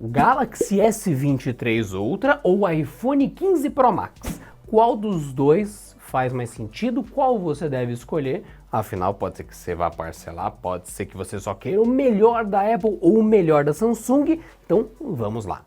O Galaxy S23 Ultra ou o iPhone 15 Pro Max? Qual dos dois faz mais sentido? Qual você deve escolher? Afinal, pode ser que você vá parcelar, pode ser que você só queira o melhor da Apple ou o melhor da Samsung. Então, vamos lá.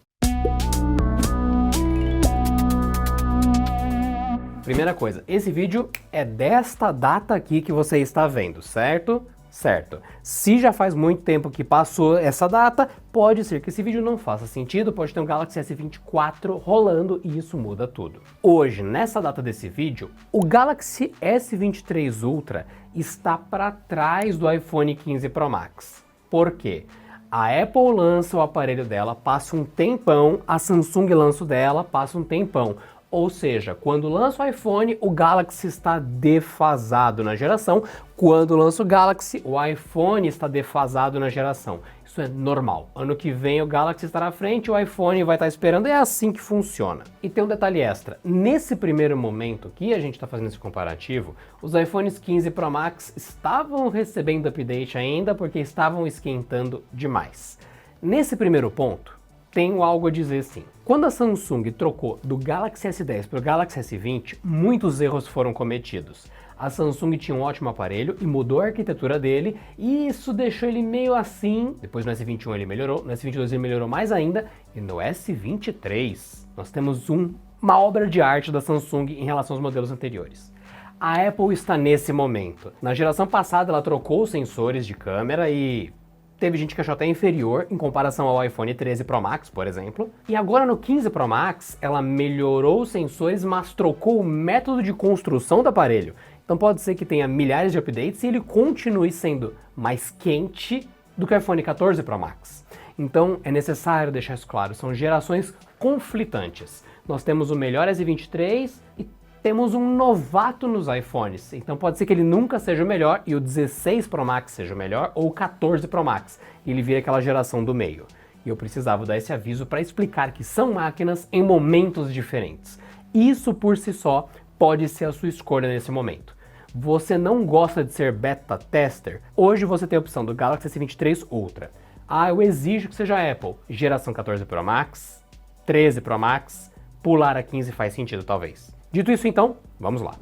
Primeira coisa, esse vídeo é desta data aqui que você está vendo, certo? Certo. Se já faz muito tempo que passou essa data, pode ser que esse vídeo não faça sentido, pode ter um Galaxy S24 rolando e isso muda tudo. Hoje, nessa data desse vídeo, o Galaxy S23 Ultra está para trás do iPhone 15 Pro Max. Por quê? A Apple lança o aparelho dela, passa um tempão, a Samsung lança o dela, passa um tempão. Ou seja, quando lança o iPhone, o Galaxy está defasado na geração. Quando lança o Galaxy, o iPhone está defasado na geração. Isso é normal. Ano que vem o Galaxy estará à frente, o iPhone vai estar esperando. É assim que funciona. E tem um detalhe extra. Nesse primeiro momento que a gente está fazendo esse comparativo, os iPhones 15 Pro Max estavam recebendo update ainda porque estavam esquentando demais. Nesse primeiro ponto, tenho algo a dizer sim. Quando a Samsung trocou do Galaxy S10 para o Galaxy S20, muitos erros foram cometidos. A Samsung tinha um ótimo aparelho e mudou a arquitetura dele, e isso deixou ele meio assim. Depois no S21 ele melhorou, no S22 ele melhorou mais ainda, e no S23 nós temos uma obra de arte da Samsung em relação aos modelos anteriores. A Apple está nesse momento. Na geração passada ela trocou os sensores de câmera e teve gente que achou até inferior em comparação ao iPhone 13 Pro Max, por exemplo. E agora no 15 Pro Max, ela melhorou os sensores, mas trocou o método de construção do aparelho. Então pode ser que tenha milhares de updates e ele continue sendo mais quente do que o iPhone 14 Pro Max. Então é necessário deixar isso claro, são gerações conflitantes. Nós temos o melhor S23 e temos um novato nos iPhones, então pode ser que ele nunca seja o melhor e o 16 Pro Max seja o melhor ou o 14 Pro Max, e ele vira aquela geração do meio. E eu precisava dar esse aviso para explicar que são máquinas em momentos diferentes. Isso por si só pode ser a sua escolha nesse momento. Você não gosta de ser beta tester? Hoje você tem a opção do Galaxy S23 Ultra. Ah, eu exijo que seja Apple. Geração 14 Pro Max, 13 Pro Max, pular a 15 faz sentido talvez. Dito isso então, vamos lá.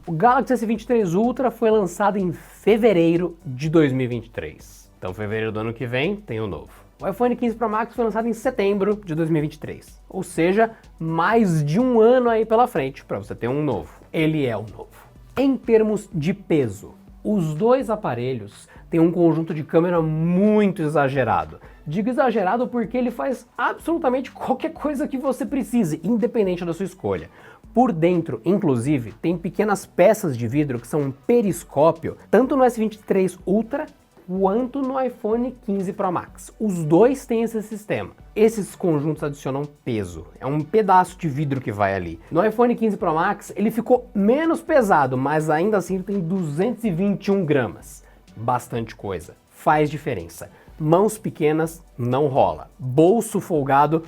O Galaxy S23 Ultra foi lançado em fevereiro de 2023. Então, fevereiro do ano que vem, tem o novo. O iPhone 15 Pro Max foi lançado em setembro de 2023. Ou seja, mais de um ano aí pela frente para você ter um novo. Ele é o novo. Em termos de peso, os dois aparelhos têm um conjunto de câmera muito exagerado. Digo exagerado porque ele faz absolutamente qualquer coisa que você precise, independente da sua escolha. Por dentro, inclusive, tem pequenas peças de vidro que são um periscópio, tanto no S23 Ultra quanto no iPhone 15 Pro Max. Os dois têm esse sistema. Esses conjuntos adicionam peso. É um pedaço de vidro que vai ali. No iPhone 15 Pro Max, ele ficou menos pesado, mas ainda assim tem 221 gramas. Bastante coisa. Faz diferença. Mãos pequenas, não rola. Bolso folgado,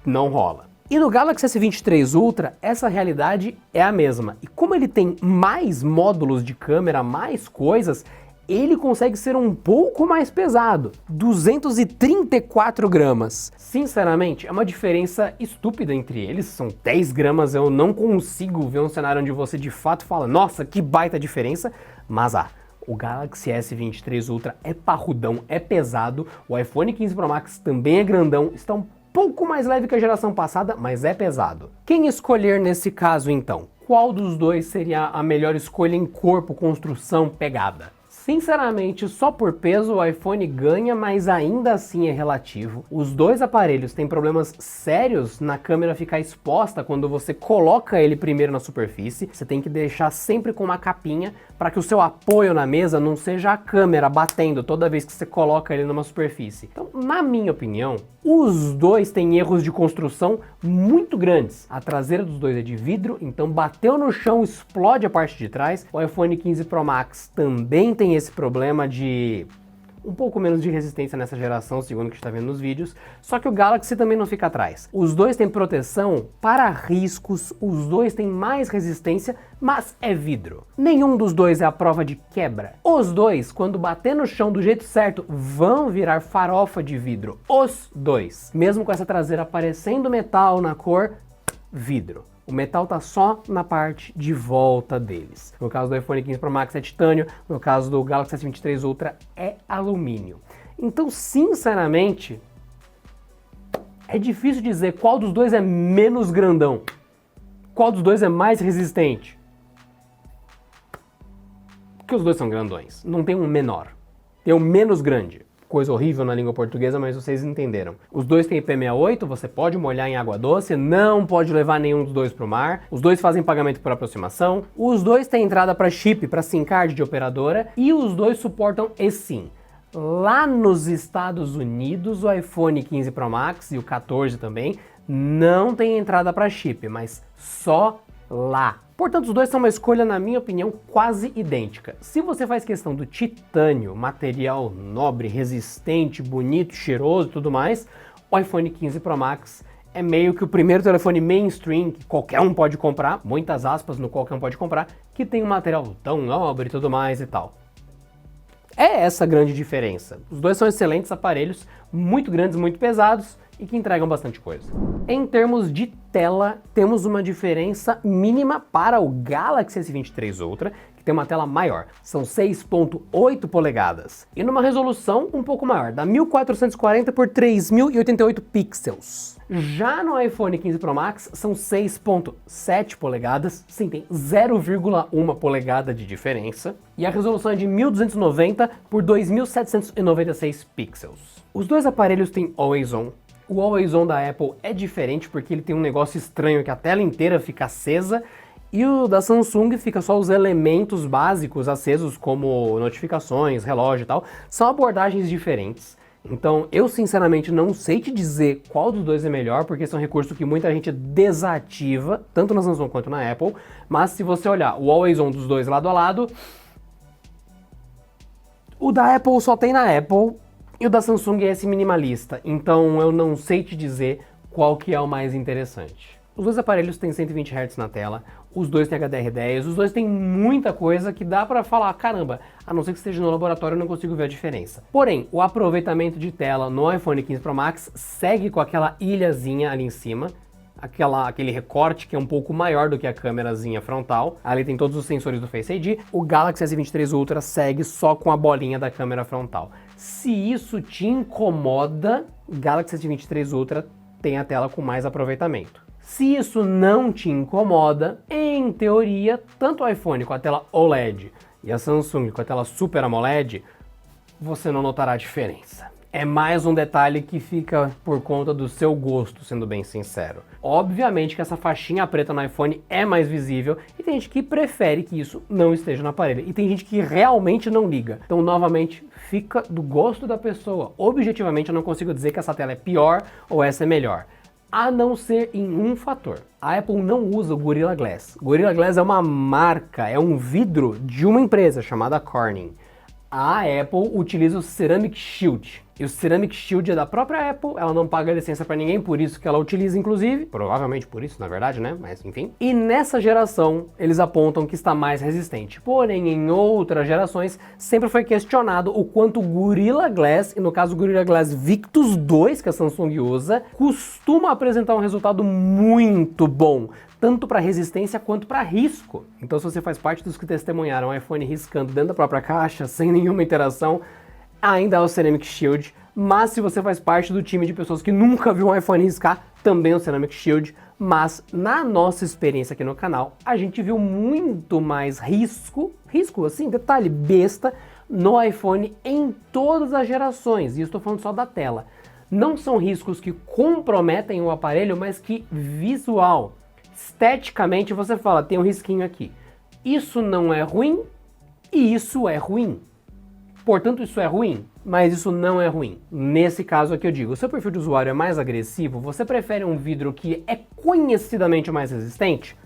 não rola. E no Galaxy S23 Ultra, essa realidade é a mesma. E como ele tem mais módulos de câmera, mais coisas, ele consegue ser um pouco mais pesado, 234 gramas. Sinceramente, é uma diferença estúpida entre eles, são 10 gramas, eu não consigo ver um cenário onde você de fato fala, nossa, que baita diferença, mas o Galaxy S23 Ultra é parrudão, é pesado, o iPhone 15 Pro Max também é grandão, está um pouco mais leve que a geração passada, mas é pesado. Quem escolher nesse caso então? Qual dos dois seria a melhor escolha em corpo, construção, pegada? Sinceramente, só por peso o iPhone ganha, mas ainda assim é relativo. Os dois aparelhos têm problemas sérios na câmera ficar exposta quando você coloca ele primeiro na superfície. Você tem que deixar sempre com uma capinha para que o seu apoio na mesa não seja a câmera batendo toda vez que você coloca ele numa superfície. Então, na minha opinião, os dois têm erros de construção muito grandes. A traseira dos dois é de vidro, então bateu no chão, explode a parte de trás. O iPhone 15 Pro Max também tem esse problema de um pouco menos de resistência nessa geração, segundo o que a gente está vendo nos vídeos, só que o Galaxy também não fica atrás. Os dois têm proteção para riscos, os dois têm mais resistência, mas é vidro. Nenhum dos dois é a prova de quebra. Os dois, quando bater no chão do jeito certo, vão virar farofa de vidro. Os dois. Mesmo com essa traseira aparecendo metal na cor, vidro. O metal tá só na parte de volta deles. No caso do iPhone 15 Pro Max é titânio, no caso do Galaxy S23 Ultra é alumínio. Então, sinceramente, é difícil dizer qual dos dois é menos grandão, qual dos dois é mais resistente. Porque os dois são grandões, não tem um menor, tem um menos grande. Coisa horrível na língua portuguesa, mas vocês entenderam. Os dois têm IP68, você pode molhar em água doce, não pode levar nenhum dos dois para o mar. Os dois fazem pagamento por aproximação. Os dois têm entrada para chip, para SIM card de operadora. E os dois suportam eSIM. Lá nos Estados Unidos, o iPhone 15 Pro Max e o 14 também não tem entrada para chip, mas só lá. Portanto, os dois são uma escolha, na minha opinião, quase idêntica. Se você faz questão do titânio, material nobre, resistente, bonito, cheiroso e tudo mais, o iPhone 15 Pro Max é meio que o primeiro telefone mainstream que qualquer um pode comprar, muitas aspas no qualquer um pode comprar, que tem um material tão nobre e tudo mais e tal. É essa a grande diferença. Os dois são excelentes aparelhos, muito grandes, muito pesados e que entregam bastante coisa. Em termos de tela, temos uma diferença mínima para o Galaxy S23 Ultra, que tem uma tela maior, são 6.8 polegadas, e numa resolução um pouco maior, dá 1440 por 3088 pixels. Já no iPhone 15 Pro Max são 6.7 polegadas, sim, tem 0,1 polegada de diferença, e a resolução é de 1290 por 2796 pixels. Os dois aparelhos têm Always On. O Always On da Apple é diferente porque ele tem um negócio estranho que a tela inteira fica acesa, e o da Samsung fica só os elementos básicos acesos, como notificações, relógio e tal. São abordagens diferentes. Então, eu sinceramente não sei te dizer qual dos dois é melhor, porque esse é um recurso que muita gente desativa, tanto na Samsung quanto na Apple. Mas se você olhar o Always On dos dois lado a lado, o da Apple só tem na Apple, e o da Samsung é esse minimalista. Então, eu não sei te dizer qual que é o mais interessante. Os dois aparelhos têm 120 Hz na tela, os dois têm HDR10, os dois têm muita coisa que dá pra falar, caramba, a não ser que esteja no laboratório eu não consigo ver a diferença. Porém, o aproveitamento de tela no iPhone 15 Pro Max segue com aquela ilhazinha ali em cima, aquele recorte que é um pouco maior do que a câmerazinha frontal. Ali tem todos os sensores do Face ID. O Galaxy S23 Ultra segue só com a bolinha da câmera frontal. Se isso te incomoda, o Galaxy S23 Ultra tem a tela com mais aproveitamento. Se isso não te incomoda, em teoria, tanto o iPhone com a tela OLED e a Samsung com a tela Super AMOLED, você não notará a diferença. É mais um detalhe que fica por conta do seu gosto, sendo bem sincero. Obviamente que essa faixinha preta no iPhone é mais visível e tem gente que prefere que isso não esteja no aparelho. E tem gente que realmente não liga. Então, novamente, fica do gosto da pessoa. Objetivamente, eu não consigo dizer que essa tela é pior ou essa é melhor. A não ser em um fator. A Apple não usa o Gorilla Glass. Gorilla Glass é uma marca, é um vidro de uma empresa chamada Corning. A Apple utiliza o Ceramic Shield. E o Ceramic Shield é da própria Apple, ela não paga licença para ninguém, por isso que ela utiliza, inclusive. Provavelmente por isso, na verdade, né? Mas enfim. E nessa geração, eles apontam que está mais resistente. Porém, em outras gerações, sempre foi questionado o quanto o Gorilla Glass, e no caso o Gorilla Glass Victus 2, que a Samsung usa, costuma apresentar um resultado muito bom, tanto para resistência quanto para risco. Então, se você faz parte dos que testemunharam o iPhone riscando dentro da própria caixa, sem nenhuma interação, ainda é o Ceramic Shield. Mas se você faz parte do time de pessoas que nunca viu um iPhone riscar, também é o Ceramic Shield. Mas na nossa experiência aqui no canal, a gente viu muito mais risco assim, detalhe besta, no iPhone em todas as gerações. E estou falando só da tela. Não são riscos que comprometem o aparelho, mas que visual, esteticamente você fala, tem um risquinho aqui. Isso não é ruim e isso é ruim. Portanto, isso é ruim, mas isso não é ruim. Nesse caso aqui eu digo, o seu perfil de usuário é mais agressivo, você prefere um vidro que é conhecidamente mais resistente?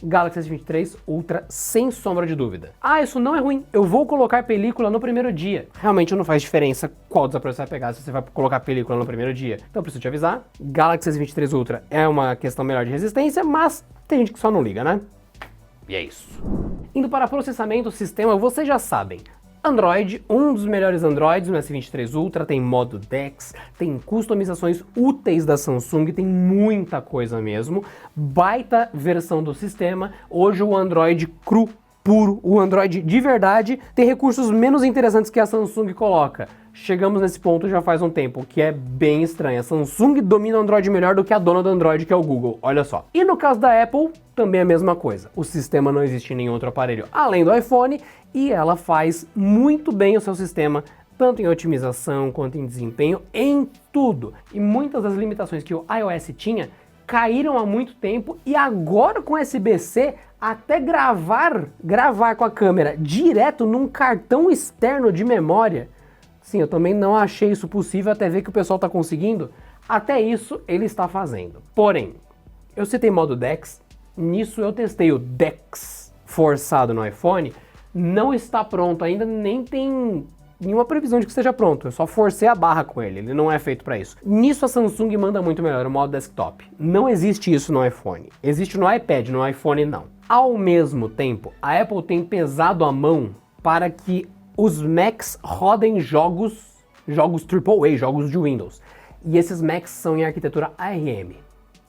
Galaxy S23 Ultra sem sombra de dúvida. Ah, isso não é ruim, eu vou colocar película no primeiro dia. Realmente não faz diferença qual desaparelho você vai pegar se você vai colocar película no primeiro dia. Então preciso te avisar, Galaxy S23 Ultra é uma questão melhor de resistência, mas tem gente que só não liga, né? E é isso. Indo para processamento, sistema, vocês já sabem. Android, um dos melhores Androids no S23 Ultra, tem modo DeX, tem customizações úteis da Samsung, tem muita coisa mesmo. Baita versão do sistema, hoje o Android cru, puro, o Android de verdade, tem recursos menos interessantes que a Samsung coloca. Chegamos nesse ponto já faz um tempo, que é bem estranho. A Samsung domina o Android melhor do que a dona do Android, que é o Google, olha só. E no caso da Apple, também é a mesma coisa. O sistema não existe em nenhum outro aparelho além do iPhone, e ela faz muito bem o seu sistema, tanto em otimização quanto em desempenho, em tudo. E muitas das limitações que o iOS tinha caíram há muito tempo, e agora com USB-C, até gravar com a câmera direto num cartão externo de memória. Sim, eu também não achei isso possível, até ver que o pessoal está conseguindo. Até isso ele está fazendo. Porém, eu citei modo DeX, nisso eu testei o DeX forçado no iPhone, não está pronto ainda, nem tem nenhuma previsão de que esteja pronto, eu só forcei a barra com ele não é feito para isso. Nisso a Samsung manda muito melhor, o modo desktop. Não existe isso no iPhone, existe no iPad, no iPhone não. Ao mesmo tempo, a Apple tem pesado a mão para que os Macs rodem jogos AAA, jogos de Windows. E esses Macs são em arquitetura ARM,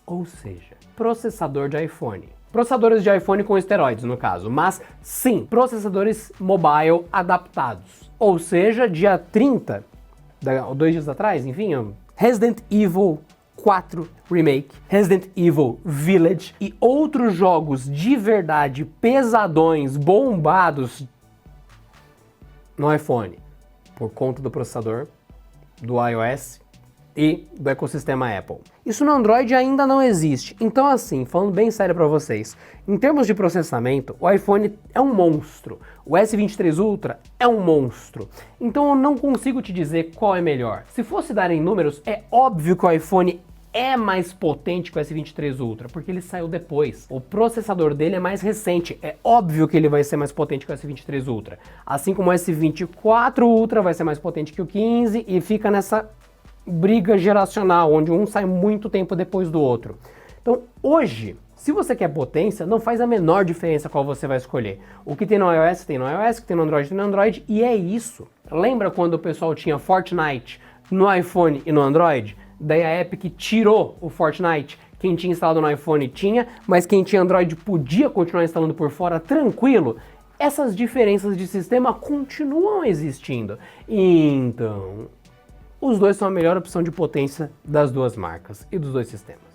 ou seja, processador de iPhone. Processadores de iPhone com esteroides, no caso, mas sim, processadores mobile adaptados. Ou seja, dia 30, 2 dias atrás, enfim, Resident Evil 4 Remake, Resident Evil Village e outros jogos de verdade pesadões, bombados no iPhone, por conta do processador, do iOS e do ecossistema Apple. Isso no Android ainda não existe. Então assim, falando bem sério para vocês, em termos de processamento, o iPhone é um monstro. O S23 Ultra é um monstro. Então eu não consigo te dizer qual é melhor. Se fosse dar em números, é óbvio que o iPhone é mais potente que o S23 Ultra, porque ele saiu depois. O processador dele é mais recente, é óbvio que ele vai ser mais potente que o S23 Ultra. Assim como o S24 Ultra vai ser mais potente que o 15 e fica nessa briga geracional, onde um sai muito tempo depois do outro. Então, hoje, se você quer potência, não faz a menor diferença qual você vai escolher. O que tem no iOS, tem no iOS, o que tem no Android, tem no Android, e é isso. Lembra quando o pessoal tinha Fortnite no iPhone e no Android? Daí a Epic tirou o Fortnite. Quem tinha instalado no iPhone tinha, mas quem tinha Android podia continuar instalando por fora tranquilo. Essas diferenças de sistema continuam existindo. Então, os dois são a melhor opção de potência das duas marcas e dos dois sistemas.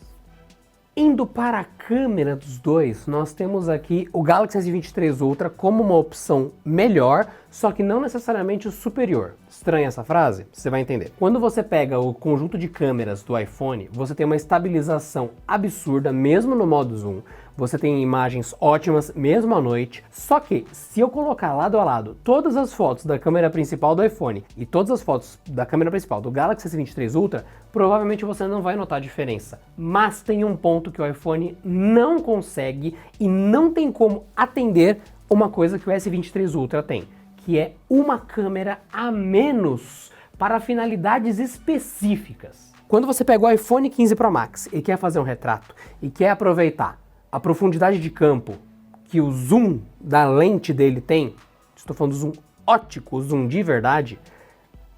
Indo para a câmera dos dois, nós temos aqui o Galaxy S23 Ultra como uma opção melhor, só que não necessariamente superior. Estranha essa frase? Você vai entender. Quando você pega o conjunto de câmeras do iPhone, você tem uma estabilização absurda, mesmo no modo zoom. Você tem imagens ótimas, mesmo à noite. Só que, se eu colocar lado a lado todas as fotos da câmera principal do iPhone e todas as fotos da câmera principal do Galaxy S23 Ultra, provavelmente você não vai notar a diferença. Mas tem um ponto que o iPhone não consegue e não tem como atender uma coisa que o S23 Ultra tem, que é uma câmera a menos para finalidades específicas. Quando você pega o iPhone 15 Pro Max e quer fazer um retrato e quer aproveitar a profundidade de campo que o zoom da lente dele tem, estou falando do zoom óptico, zoom de verdade,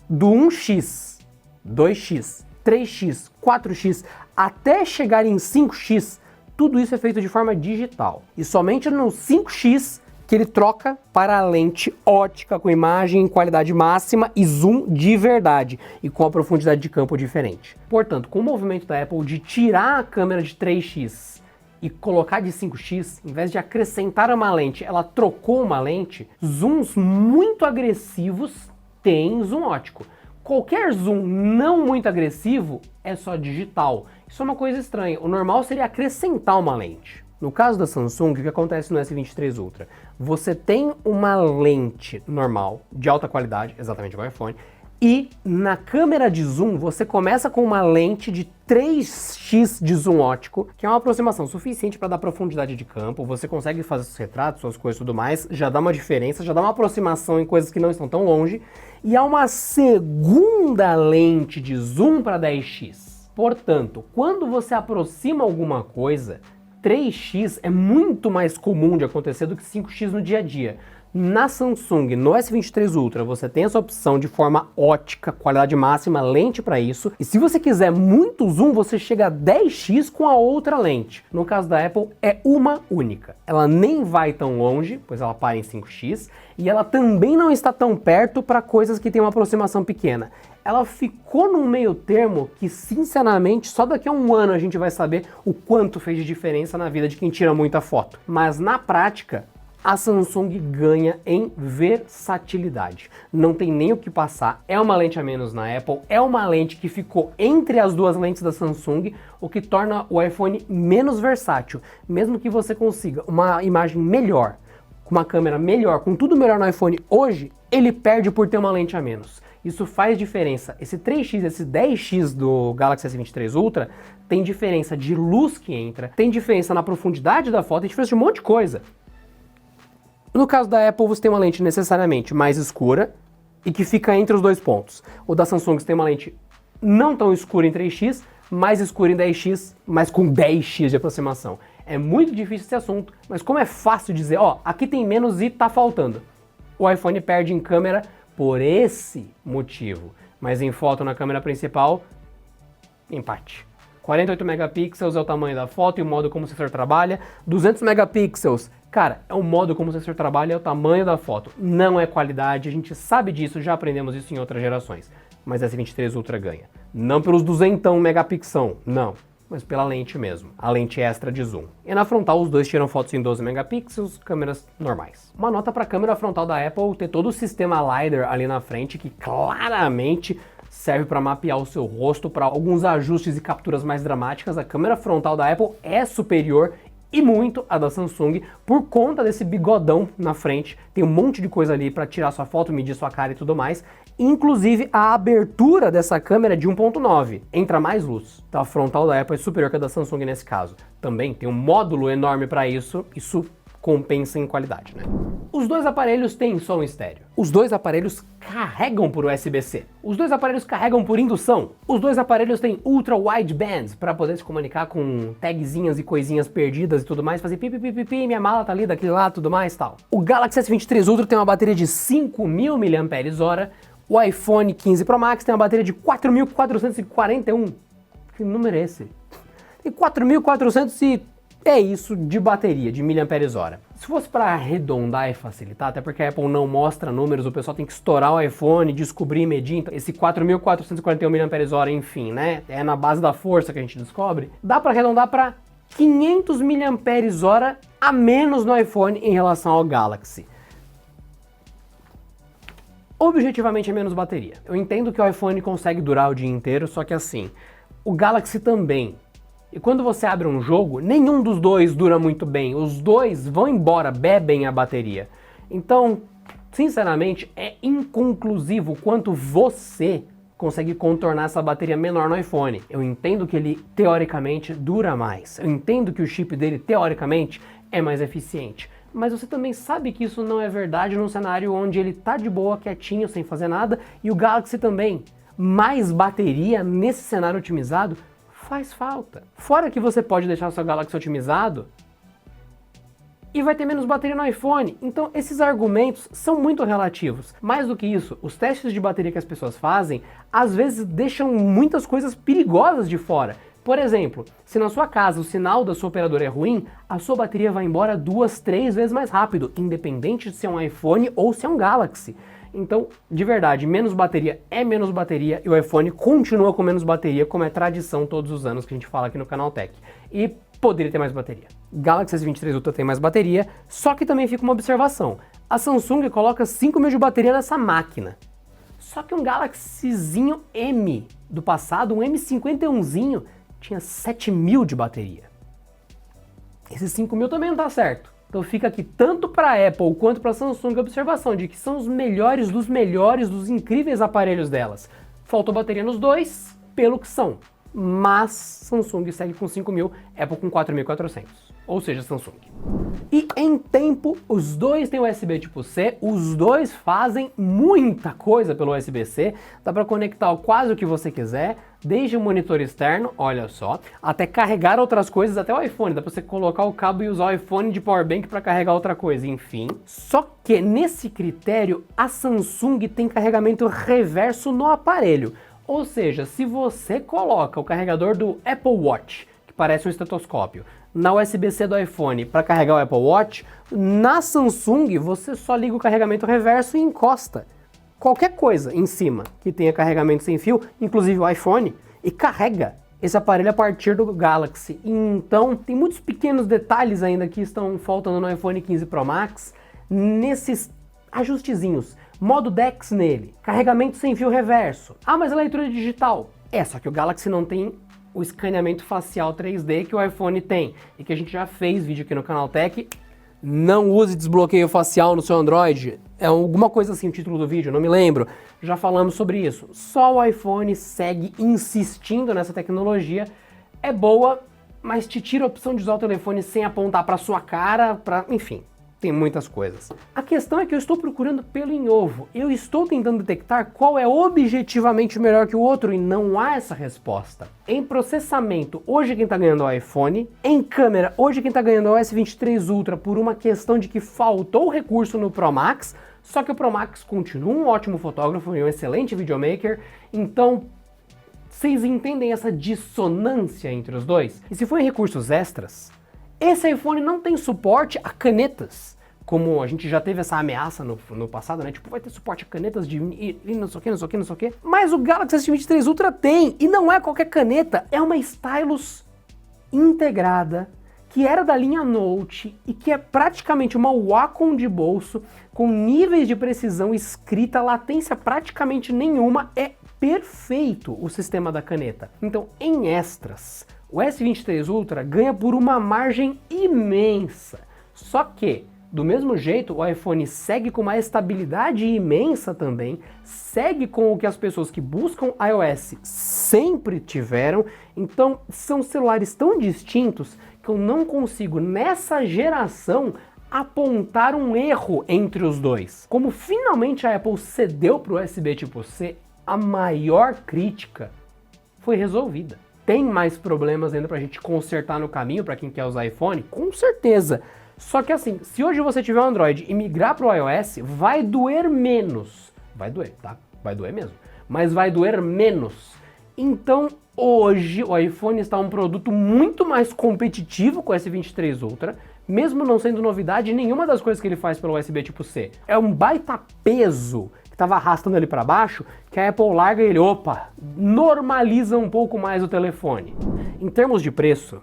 do 1x, 2x, 3x, 4x, até chegar em 5x, tudo isso é feito de forma digital. E somente no 5x que ele troca para a lente ótica com imagem em qualidade máxima e zoom de verdade e com a profundidade de campo diferente. Portanto, com o movimento da Apple de tirar a câmera de 3x e colocar de 5x, em vez de acrescentar uma lente, ela trocou uma lente, zooms muito agressivos têm zoom ótico. Qualquer zoom não muito agressivo é só digital. Isso é uma coisa estranha. O normal seria acrescentar uma lente. No caso da Samsung, o que acontece no S23 Ultra? Você tem uma lente normal, de alta qualidade, exatamente igual ao iPhone, E na câmera de zoom, você começa com uma lente de 3x de zoom ótico, que é uma aproximação suficiente para dar profundidade de campo. Você consegue fazer seus retratos, suas coisas e tudo mais, já dá uma diferença, já dá uma aproximação em coisas que não estão tão longe. E há uma segunda lente de zoom para 10x. Portanto, quando você aproxima alguma coisa, 3x é muito mais comum de acontecer do que 5x no dia a dia. Na Samsung, no S23 Ultra, você tem essa opção de forma ótica, qualidade máxima, lente para isso. E se você quiser muito zoom, você chega a 10x com a outra lente. No caso da Apple, é uma única. Ela nem vai tão longe, pois ela para em 5x, e ela também não está tão perto para coisas que têm uma aproximação pequena. Ela ficou num meio termo que, sinceramente, só daqui a um ano a gente vai saber o quanto fez de diferença na vida de quem tira muita foto. Mas na prática, a Samsung ganha em versatilidade. Não tem nem o que passar, é uma lente a menos na Apple, é uma lente que ficou entre as duas lentes da Samsung, o que torna o iPhone menos versátil. Mesmo que você consiga uma imagem melhor, com uma câmera melhor, com tudo melhor no iPhone hoje, ele perde por ter uma lente a menos. Isso faz diferença. Esse 3x, esse 10x do Galaxy S23 Ultra tem diferença de luz que entra, tem diferença na profundidade da foto, tem diferença de um monte de coisa. No caso da Apple, você tem uma lente necessariamente mais escura e que fica entre os dois pontos. O da Samsung você tem uma lente não tão escura em 3x, mais escura em 10x, mas com 10x de aproximação. É muito difícil esse assunto, mas como é fácil dizer, ó, aqui tem menos e tá faltando. O iPhone perde em câmera por esse motivo, mas em foto na câmera principal, empate. 48 megapixels é o tamanho da foto e o modo como o sensor trabalha. 200 megapixels, cara, é o modo como o sensor trabalha, é o tamanho da foto. Não é qualidade, a gente sabe disso, já aprendemos isso em outras gerações. Mas a S23 Ultra ganha. Não pelos 200 megapixels, não. Mas pela lente mesmo, a lente extra de zoom. E na frontal os dois tiram fotos em 12 megapixels, câmeras normais. Uma nota para a câmera frontal da Apple ter todo o sistema LiDAR ali na frente, que claramente serve para mapear o seu rosto, para alguns ajustes e capturas mais dramáticas. A câmera frontal da Apple é superior e muito à da Samsung por conta desse bigodão na frente. Tem um monte de coisa ali para tirar sua foto, medir sua cara e tudo mais. Inclusive a abertura dessa câmera é de 1.9, entra mais luz. Então a frontal da Apple é superior que a da Samsung nesse caso. Também tem um módulo enorme para isso compensa em qualidade, né? Os dois aparelhos têm som estéreo. Os dois aparelhos carregam por USB-C. Os dois aparelhos carregam por indução. Os dois aparelhos têm ultra wideband para poder se comunicar com tagzinhas e coisinhas perdidas e tudo mais, fazer pi, minha mala tá ali daquele lado, tudo mais, tal. O Galaxy S23 Ultra tem uma bateria de 5.000 mAh. O iPhone 15 Pro Max tem uma bateria de 4.441. Que número é esse? Tem 4.400 e é isso de bateria, de mAh. Se fosse para arredondar e facilitar, até porque a Apple não mostra números, o pessoal tem que estourar o iPhone, descobrir e medir, então esse 4.441 mAh, enfim, né? É na base da força que a gente descobre. Dá para arredondar para 500 mAh a menos no iPhone em relação ao Galaxy. Objetivamente é menos bateria. Eu entendo que o iPhone consegue durar o dia inteiro, só que assim, o Galaxy também. E quando você abre um jogo, nenhum dos dois dura muito bem. Os dois vão embora, bebem a bateria. Então, sinceramente, é inconclusivo o quanto você consegue contornar essa bateria menor no iPhone. Eu entendo que ele, teoricamente, dura mais. Eu entendo que o chip dele, teoricamente, é mais eficiente. Mas você também sabe que isso não é verdade num cenário onde ele tá de boa, quietinho, sem fazer nada, e o Galaxy também. Mais bateria nesse cenário otimizado faz falta. Fora que você pode deixar o seu Galaxy otimizado e vai ter menos bateria no iPhone. Então esses argumentos são muito relativos. Mais do que isso, os testes de bateria que as pessoas fazem, às vezes deixam muitas coisas perigosas de fora. Por exemplo, se na sua casa o sinal da sua operadora é ruim, a sua bateria vai embora 2, 3 vezes mais rápido, independente de se é um iPhone ou se é um Galaxy. Então, de verdade, menos bateria é menos bateria e o iPhone continua com menos bateria, como é tradição todos os anos que a gente fala aqui no Canaltech. E poderia ter mais bateria. Galaxy S23 Ultra tem mais bateria, só que também fica uma observação. A Samsung coloca 5.000 de bateria nessa máquina. Só que um Galaxyzinho M do passado, um M51zinho, tinha 7.000 de bateria. Esse 5.000 também não tá certo. Então fica aqui tanto para a Apple quanto para a Samsung a observação de que são os melhores, dos incríveis aparelhos delas. Faltou bateria nos dois, pelo que são. Mas Samsung segue com 5.000, Apple com 4.400. Ou seja, Samsung. E em tempo, os dois têm USB tipo C, os dois fazem muita coisa pelo USB-C, dá para conectar quase o que você quiser, desde o monitor externo, olha só, até carregar outras coisas, até o iPhone, dá para você colocar o cabo e usar o iPhone de powerbank para carregar outra coisa, enfim. Só que nesse critério, a Samsung tem carregamento reverso no aparelho, ou seja, se você coloca o carregador do Apple Watch, que parece um estetoscópio, na USB-C do iPhone para carregar o Apple Watch, na Samsung você só liga o carregamento reverso e encosta qualquer coisa em cima que tenha carregamento sem fio, inclusive o iPhone, e carrega esse aparelho a partir do Galaxy. Então tem muitos pequenos detalhes ainda que estão faltando no iPhone 15 Pro Max, nesses ajustezinhos. Modo DeX nele, carregamento sem fio reverso. Ah, mas a leitura digital. Só que o Galaxy não tem o escaneamento facial 3D que o iPhone tem e que a gente já fez vídeo aqui no Canaltech. Não use desbloqueio facial no seu Android. É alguma coisa assim o título do vídeo, não me lembro. Já falamos sobre isso. Só o iPhone segue insistindo nessa tecnologia. É boa, mas te tira a opção de usar o telefone sem apontar para sua cara, enfim. Tem muitas coisas. A questão é que eu estou procurando pelo em ovo. Eu estou tentando detectar qual é objetivamente melhor que o outro e não há essa resposta. Em processamento, hoje quem está ganhando é o iPhone. Em câmera, hoje quem está ganhando é o S23 Ultra por uma questão de que faltou recurso no Pro Max. Só que o Pro Max continua um ótimo fotógrafo e um excelente videomaker. Então, vocês entendem essa dissonância entre os dois? E se for em recursos extras, esse iPhone não tem suporte a canetas, como a gente já teve essa ameaça no passado, né? Tipo, vai ter suporte a canetas de não sei o que, não sei o que, não sei o que. Mas o Galaxy S23 Ultra tem, e não é qualquer caneta, é uma stylus integrada, que era da linha Note, e que é praticamente uma Wacom de bolso, com níveis de precisão escrita, latência praticamente nenhuma, é perfeito o sistema da caneta. Então, em extras, o S23 Ultra ganha por uma margem imensa. Só que, do mesmo jeito, o iPhone segue com uma estabilidade imensa também, segue com o que as pessoas que buscam iOS sempre tiveram. Então, são celulares tão distintos que eu não consigo, nessa geração, apontar um erro entre os dois. Como finalmente a Apple cedeu para o USB tipo C, a maior crítica foi resolvida. Tem mais problemas ainda pra gente consertar no caminho para quem quer usar iPhone? Com certeza. Só que assim, se hoje você tiver um Android e migrar pro iOS, vai doer menos. Vai doer, tá? Vai doer mesmo. Mas vai doer menos. Então, hoje, o iPhone está um produto muito mais competitivo com o S23 Ultra, mesmo não sendo novidade nenhuma das coisas que ele faz pelo USB tipo C. É um baita peso que estava arrastando ele para baixo, que a Apple larga e ele, normaliza um pouco mais o telefone. Em termos de preço,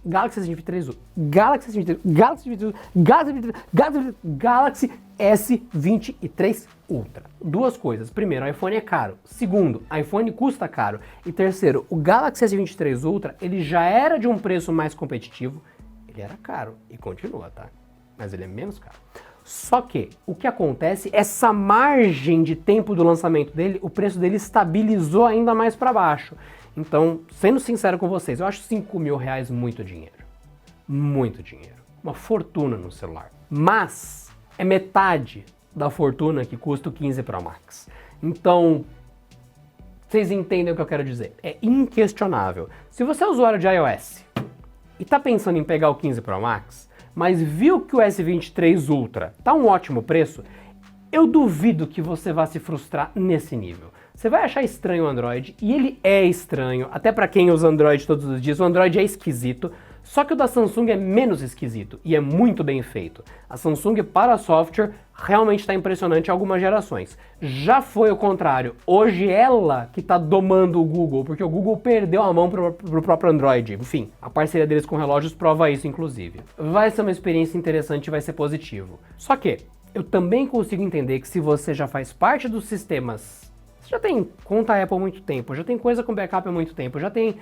Galaxy S23 Ultra, Galaxy S23, Galaxy S23, Galaxy S23, Galaxy S23 Ultra. Duas coisas. Primeiro, o iPhone é caro. Segundo, o iPhone custa caro. E terceiro, o Galaxy S23 Ultra, ele já era de um preço mais competitivo. Ele era caro e continua, tá? Mas ele é menos caro. Só que, o que acontece, essa margem de tempo do lançamento dele, o preço dele estabilizou ainda mais para baixo. Então, sendo sincero com vocês, eu acho R$5.000 muito dinheiro. Muito dinheiro. Uma fortuna no celular. Mas, é metade da fortuna que custa o 15 Pro Max. Então, vocês entendem o que eu quero dizer. É inquestionável. Se você é usuário de iOS e tá pensando em pegar o 15 Pro Max, mas viu que o S23 Ultra tá um ótimo preço, eu duvido que você vá se frustrar nesse nível. Você vai achar estranho o Android, e ele é estranho, até para quem usa Android todos os dias, o Android é esquisito, só que o da Samsung é menos esquisito, e é muito bem feito. A Samsung para software realmente está impressionante em algumas gerações. Já foi o contrário, hoje ela que está domando o Google, porque o Google perdeu a mão pro próprio Android. Enfim, a parceria deles com relógios prova isso, inclusive. Vai ser uma experiência interessante e vai ser positivo. Só que, eu também consigo entender que se você já faz parte dos sistemas, você já tem conta Apple há muito tempo, já tem coisa com backup há muito tempo, já tem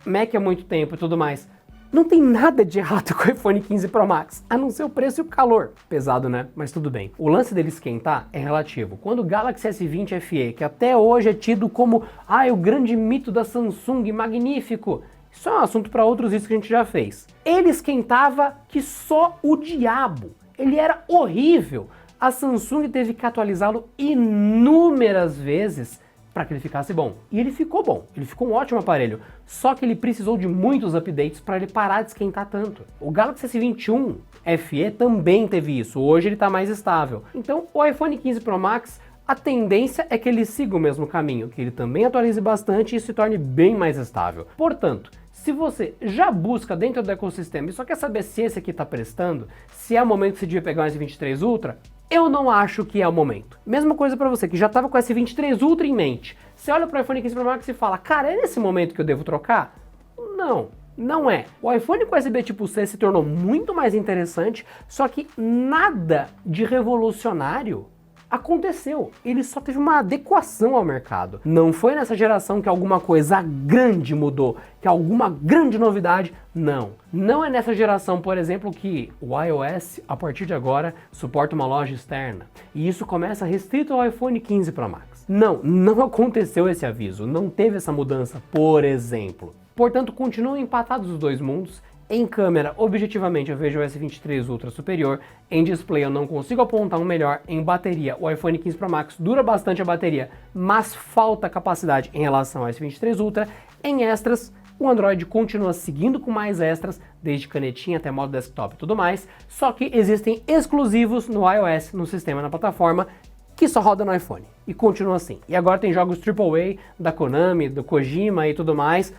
Mac há muito tempo e tudo mais, Não tem nada de errado com o iPhone 15 Pro Max, a não ser o preço e o calor. Pesado, né? Mas tudo bem. O lance dele esquentar é relativo. Quando o Galaxy S20 FE, que até hoje é tido como o grande mito da Samsung, magnífico, isso é um assunto para outros vídeos que a gente já fez. Ele esquentava que só o diabo. Ele era horrível. A Samsung teve que atualizá-lo inúmeras vezes para que ele ficasse bom. E ele ficou bom, ele ficou um ótimo aparelho, só que ele precisou de muitos updates para ele parar de esquentar tanto. O Galaxy S21 FE também teve isso, hoje ele está mais estável. Então o iPhone 15 Pro Max, a tendência é que ele siga o mesmo caminho, que ele também atualize bastante e se torne bem mais estável. Portanto, se você já busca dentro do ecossistema e só quer saber se esse aqui está prestando, se é o momento que você devia pegar um S23 Ultra, eu não acho que é o momento. Mesma coisa para você que já estava com o S23 Ultra em mente. Você olha para o iPhone 15 Pro Max e fala, cara, é nesse momento que eu devo trocar? Não, não é. O iPhone com USB tipo C se tornou muito mais interessante, só que nada de revolucionário aconteceu. Ele só teve uma adequação ao mercado. Não foi nessa geração que alguma coisa grande mudou, que alguma grande novidade, não. Não é nessa geração, por exemplo, que o iOS, a partir de agora, suporta uma loja externa. E isso começa restrito ao iPhone 15 Pro Max. Não aconteceu esse aviso, não teve essa mudança, por exemplo. Portanto, continuam empatados os dois mundos. Em câmera, objetivamente, eu vejo o S23 Ultra superior. Em display, eu não consigo apontar um melhor. Em bateria, o iPhone 15 Pro Max dura bastante a bateria, mas falta capacidade em relação ao S23 Ultra. Em extras, o Android continua seguindo com mais extras, desde canetinha até modo desktop e tudo mais, só que existem exclusivos no iOS, no sistema, na plataforma, que só roda no iPhone. E continua assim. E agora tem jogos AAA da Konami, do Kojima e tudo mais,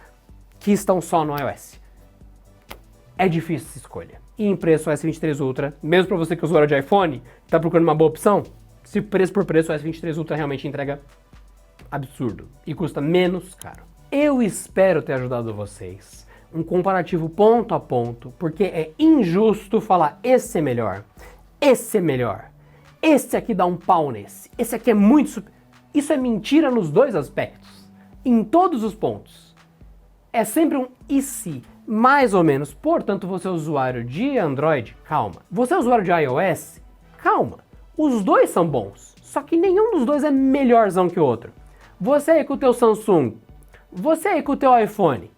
que estão só no iOS. É difícil essa escolha. E em preço o S23 Ultra, mesmo para você que é usuário de iPhone, está procurando uma boa opção, se preço por preço o S23 Ultra realmente entrega absurdo e custa menos caro. Eu espero ter ajudado vocês. Um comparativo ponto a ponto, porque é injusto falar esse é melhor, esse é melhor, esse aqui dá um pau nesse, esse aqui é muito super... Isso é mentira nos dois aspectos, em todos os pontos. É sempre um e se, mais ou menos. Portanto, você é usuário de Android, calma. Você é usuário de iOS, calma. Os dois são bons, só que nenhum dos dois é melhorzão que o outro. Você aí com o teu Samsung, você aí com o teu iPhone,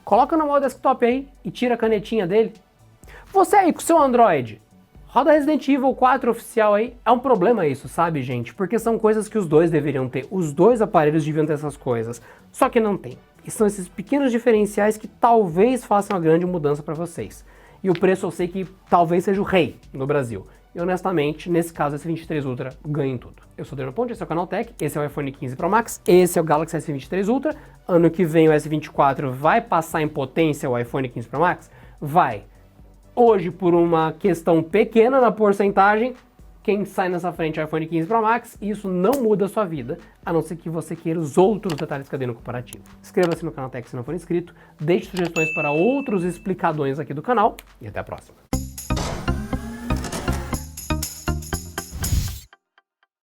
coloca no modo desktop aí e tira a canetinha dele. Você aí com o seu Android, roda Resident Evil 4 oficial aí. É um problema isso, sabe, gente? Porque são coisas que os dois deveriam ter. Os dois aparelhos deviam ter essas coisas, só que não tem. E são esses pequenos diferenciais que talvez façam uma grande mudança para vocês. E o preço eu sei que talvez seja o rei no Brasil. E honestamente, nesse caso, esse S23 Ultra ganha em tudo. Eu sou o Adriano Ponte, esse é o Canal Tech, esse é o iPhone 15 Pro Max, esse é o Galaxy S23 Ultra. Ano que vem o S24 vai passar em potência o iPhone 15 Pro Max? Vai. Hoje, por uma questão pequena na porcentagem, quem sai nessa frente é o iPhone 15 Pro Max, e isso não muda a sua vida, a não ser que você queira os outros detalhes que eu dei no comparativo. Inscreva-se no Canal Tech se não for inscrito, deixe sugestões para outros explicadões aqui do canal, e até a próxima.